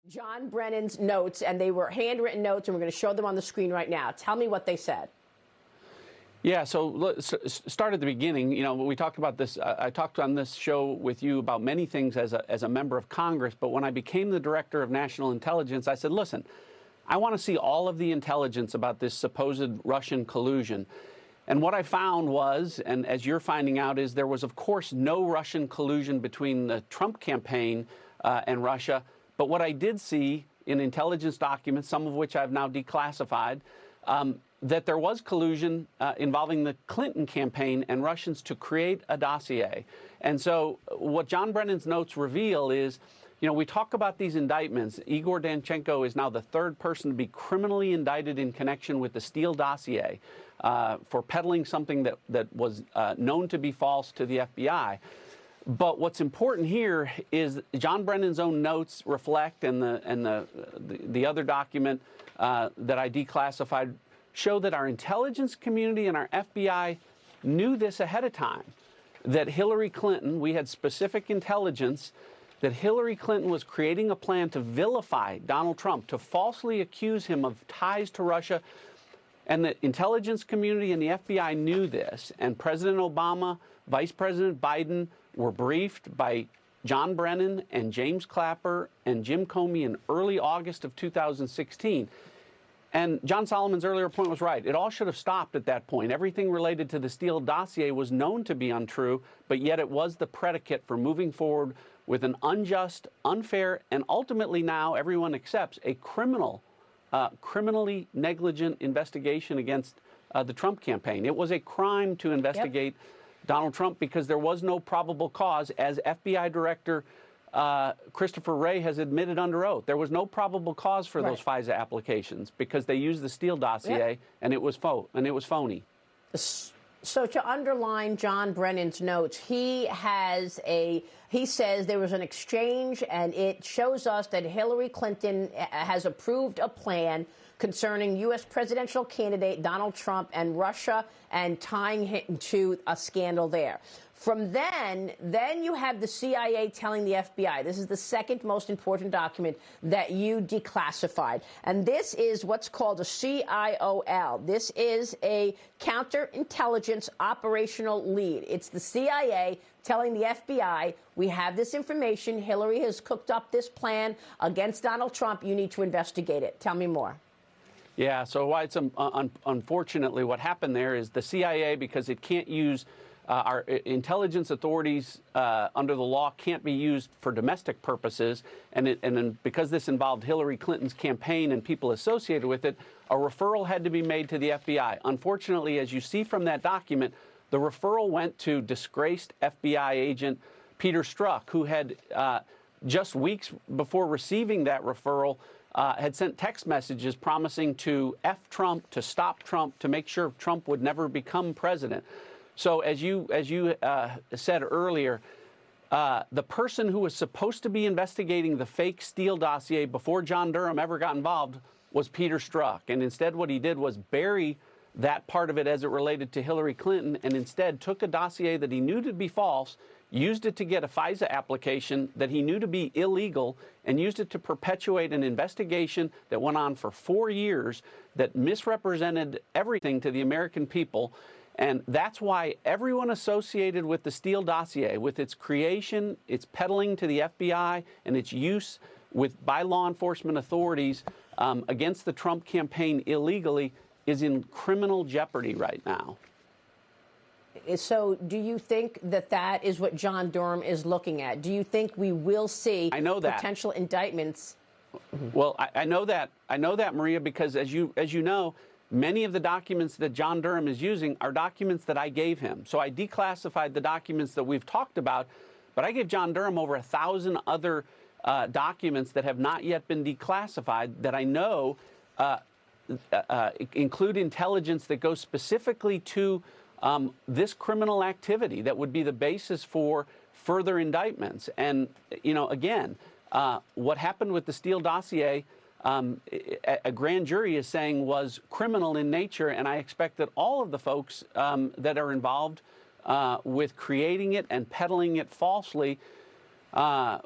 John Brennan's notes, and they were handwritten notes, and we're going to show them on the screen right now. Tell me what they said. Yeah, so let's start at the beginning. You know, we talked about this. I talked on this show with you about many things as a member of Congress. But when I became the director of national intelligence, I said, listen, I want to see all of the intelligence about this supposed Russian collusion. And what I found was, and as you're finding out, is there was, of course, no Russian collusion between the Trump campaign and Russia. But what I did see in intelligence documents, some of which I've now declassified, that there was collusion involving the Clinton campaign and Russians to create a dossier. And so what John Brennan's notes reveal is, you know, we talk about these indictments. Igor Danchenko is now the third person to be criminally indicted in connection with the Steele dossier for peddling something that was known to be false to the FBI. But what's important here is John Brennan's own notes reflect, and the other document that I declassified show that our intelligence community and our FBI knew this ahead of time, that Hillary Clinton, we had specific intelligence that Hillary Clinton was creating a plan to vilify Donald Trump, to falsely accuse him of ties to Russia. And the intelligence community and the FBI knew this. And President Obama, Vice President Biden were briefed by John Brennan and James Clapper and Jim Comey in early August of 2016. And John Solomon's earlier point was right. It all should have stopped at that point. Everything related to the Steele dossier was known to be untrue, but yet it was the predicate for moving forward with an unjust, unfair, and ultimately now everyone accepts a criminally negligent investigation against the Trump campaign. It was a crime to investigate Donald Trump because there was no probable cause, as FBI Director Christopher Wray has admitted under oath. There was no probable cause for those FISA applications because they used the Steele dossier and it was phony. So to underline John Brennan's notes, he says there was an exchange, and it shows us that Hillary Clinton has approved a plan concerning U.S. presidential candidate Donald Trump and Russia and tying him to a scandal there. From then you have the CIA telling the FBI. This is the second most important document that you declassified. And this is what's called a CIOL. This is a counterintelligence operational lead. It's the CIA telling the FBI, we have this information. Hillary has cooked up this plan against Donald Trump. You need to investigate it. Tell me more. Yeah, so why it's unfortunately what happened there is the CIA, because it can't use our intelligence authorities under the law can't be used for domestic purposes, and because this involved Hillary Clinton's campaign and people associated with it, a referral had to be made to the FBI. Unfortunately, as you see from that document, the referral went to disgraced FBI agent Peter Strzok, who had just weeks before receiving that referral had sent text messages promising to F Trump, to stop Trump, to make sure Trump would never become president. So as you said earlier, the person who was supposed to be investigating the fake Steele dossier before John Durham ever got involved was Peter Strzok. And instead what he did was bury that part of it as it related to Hillary Clinton, and instead took a dossier that he knew to be false, used it to get a FISA application that he knew to be illegal, and used it to perpetuate an investigation that went on for 4 years that misrepresented everything to the American people. And that's why everyone associated with the Steele dossier, with its creation, its peddling to the FBI, and its use by law enforcement authorities against the Trump campaign illegally, is in criminal jeopardy right now. So do you think that is what John Durham is looking at? Do you think we will see potential indictments? Well, I know that, Maria, because as you know, many of the documents that John Durham is using are documents that I gave him. So I declassified the documents that we've talked about, but I gave John Durham over 1,000 other documents that have not yet been declassified that I know include intelligence that goes specifically to this criminal activity that would be the basis for further indictments. And, you know, again, what happened with the Steele dossier, a grand jury is saying was criminal in nature, and I expect that all of the folks that are involved with creating it and peddling it falsely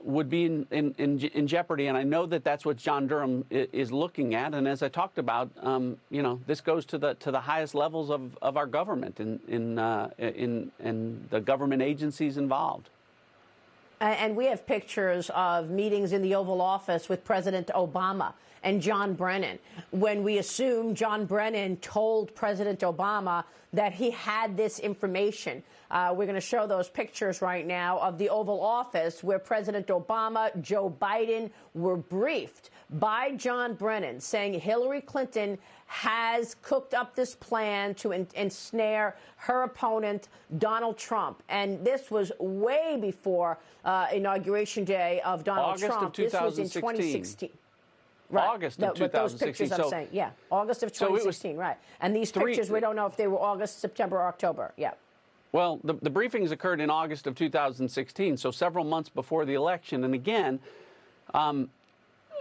would be in jeopardy. And I know that that's what John Durham is looking at. And as I talked about, you know, this goes to the highest levels of our government and the government agencies involved. And we have pictures of meetings in the Oval Office with President Obama and John Brennan, when we assume John Brennan told President Obama that he had this information. We're going to show those pictures right now of the Oval Office where President Obama, Joe Biden were briefed by John Brennan saying Hillary Clinton has cooked up this plan to ensnare her opponent, Donald Trump. And this was way before Inauguration Day of Donald Trump. This was in 2016. Right. August of 2016. But those pictures I'm saying, yeah, August of 2016, right. And these pictures, we don't know if they were August, September, or October, yeah. Well, the briefings occurred in August of 2016, so several months before the election. And again,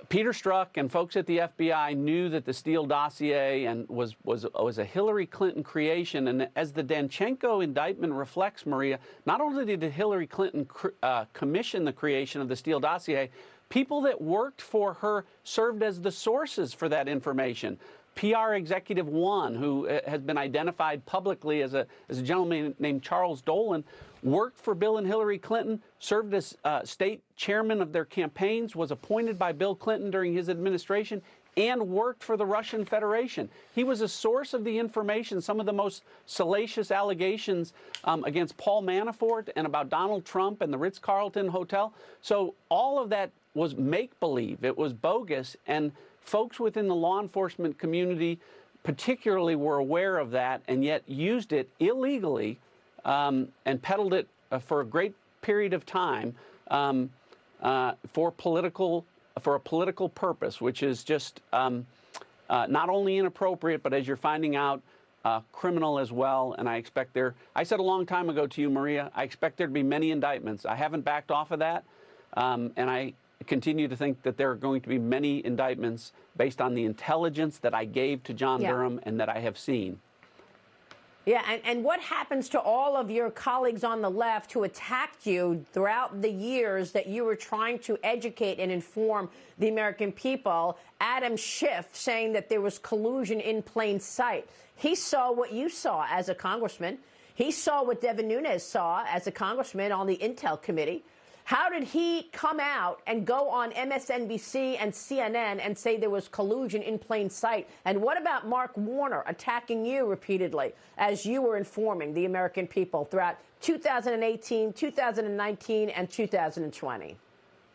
Peter Strzok and folks at the FBI knew that the Steele dossier was a Hillary Clinton creation. And as the Danchenko indictment reflects, Maria, not only did Hillary Clinton commission the creation of the Steele dossier, people that worked for her served as the sources for that information. PR Executive 1, who has been identified publicly as a gentleman named Charles Dolan, worked for Bill and Hillary Clinton, served as state chairman of their campaigns, was appointed by Bill Clinton during his administration, and worked for the Russian Federation. He was a source of the information, some of the most salacious allegations against Paul Manafort and about Donald Trump and the Ritz-Carlton Hotel. So all of that was make-believe. It was bogus, and folks within the law enforcement community particularly were aware of that and yet used it illegally and peddled it for a great period of time for a political purpose, which is just not only inappropriate, but as you're finding out, criminal as well. And I expect I said a long time ago to you, Maria, I expect there to be many indictments. I haven't backed off of that, and I continue to think that there are going to be many indictments based on the intelligence that I gave to John Durham and that I have seen. Yeah, and what happens to all of your colleagues on the left who attacked you throughout the years that you were trying to educate and inform the American people? Adam Schiff saying that there was collusion in plain sight. He saw what you saw as a congressman. He saw what Devin Nunes saw as a congressman on the Intel Committee. How did he come out and go on MSNBC and CNN and say there was collusion in plain sight? And what about Mark Warner attacking you repeatedly as you were informing the American people throughout 2018, 2019, and 2020?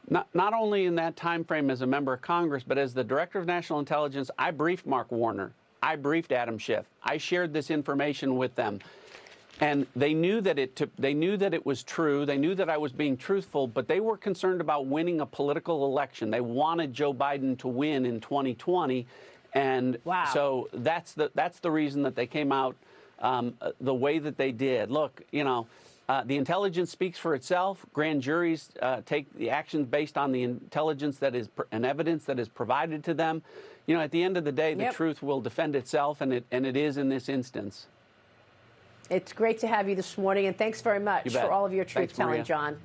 Not only in that time frame as a member of Congress, but as the Director of National Intelligence, I briefed Mark Warner. I briefed Adam Schiff. I shared this information with them. And they knew that it was true. They knew that I was being truthful, but they were concerned about winning a political election. They wanted Joe Biden to win in 2020, and so that's the reason that they came out the way that they did. Look, you know, the intelligence speaks for itself. Grand juries take the actions based on the intelligence that is and evidence that is provided to them. You know, at the end of the day, the truth will defend itself, and it is in this instance. It's great to have you this morning, and thanks very much for all of your truth-telling, John.